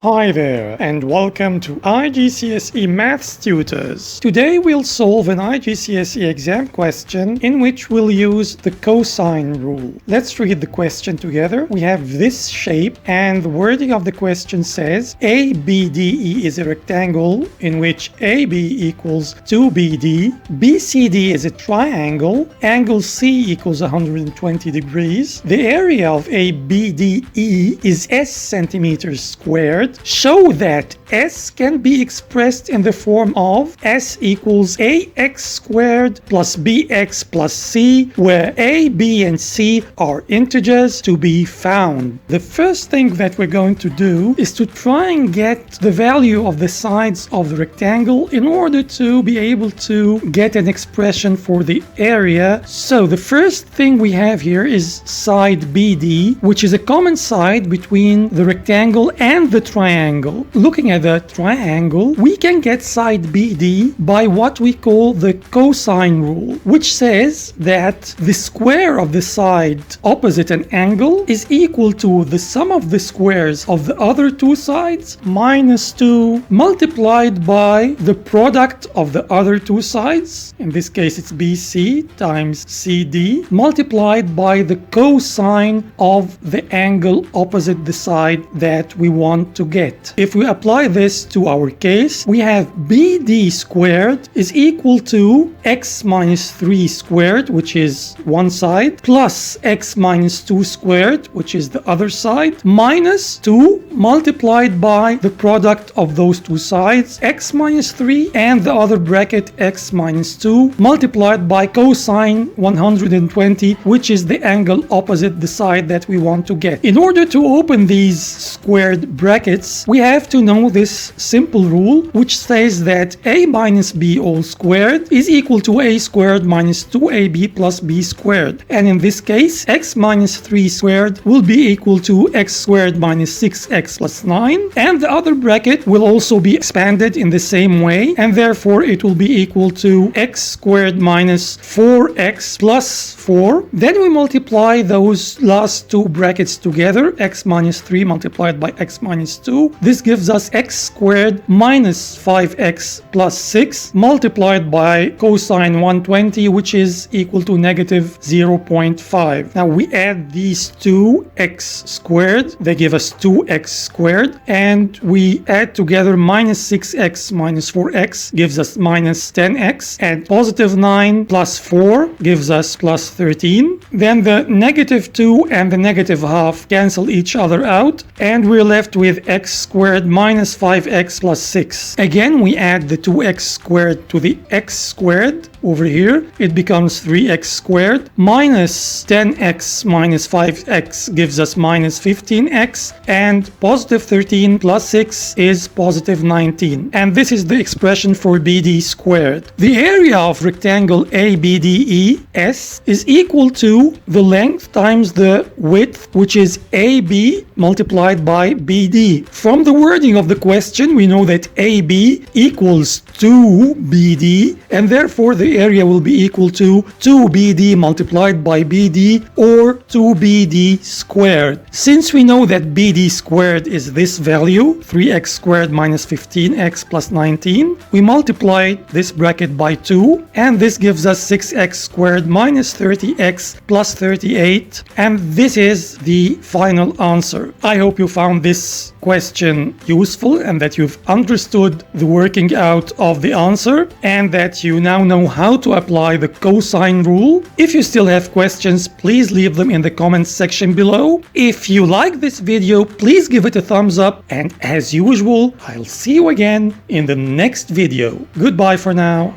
Hi there, and welcome to IGCSE Maths Tutors. Today we'll solve an IGCSE exam question in which we'll use the cosine rule. Let's read the question together. We have this shape, and the wording of the question says ABDE is a rectangle in which AB equals 2BD, BCD is a triangle, angle C equals 120 degrees, the area of ABDE is S centimeters squared. Show that S can be expressed in the form of S equals AX squared plus BX plus C, where A, B, and C are integers to be found. The first thing that we're going to do is to try and get the value of the sides of the rectangle in order to be able to get an expression for the area. So the first thing we have here is side BD, which is a common side between the rectangle and the triangle. Looking at the triangle, we can get side BD by what we call the cosine rule, which says that the square of the side opposite an angle is equal to the sum of the squares of the other two sides minus 2 multiplied by the product of the other two sides. In this case, it's BC times CD multiplied by the cosine of the angle opposite the side that we want to get. If we apply this to our case, we have BD squared is equal to x minus 3 squared, which is one side, plus x minus 2 squared, which is the other side, minus 2 multiplied by the product of those two sides, x minus 3, and the other bracket x minus 2 multiplied by cosine 120, which is the angle opposite the side that we want to get. In order to open these squared brackets, we have to know this simple rule, which says that a minus b all squared is equal to a squared minus 2ab plus b squared. And in this case, x minus 3 squared will be equal to x squared minus 6x plus 9. And the other bracket will also be expanded in the same way, and therefore it will be equal to x squared minus 4x plus 4. Then we multiply those last two brackets together, x minus 3 multiplied by x minus 2. This gives us x squared minus 5x plus 6 multiplied by cosine 120, which is equal to negative 0.5. Now we add these two x squared, they give us 2x squared, and we add together minus 6x minus 4x gives us minus 10x, and positive 9 plus 4 gives us plus 13. Then the negative 2 and the negative half cancel each other out, and we're left with x squared minus 5x plus 6. Again, we add the 2x squared to the x squared over here. It becomes 3x squared minus 10x minus 5x gives us minus 15x, and positive 13 plus 6 is positive 19. And this is the expression for BD squared. The area of rectangle ABDES is equal to the length times the width, which is AB multiplied by BD. From the wording of the question, we know that AB equals 2BD, and therefore the area will be equal to 2BD multiplied by BD, or 2BD squared. Since we know that BD squared is this value, 3x squared minus 15x plus 19, we multiply this bracket by 2, and this gives us 6x squared minus 30x plus 38, and this is the final answer. I hope you found this question useful and that you've understood the working out of the answer, and that you now know how to apply the cosine rule. If you still have questions, please leave them in the comments section below. If you like this video, please give it a thumbs up, and as usual, I'll see you again in the next video. Goodbye for now.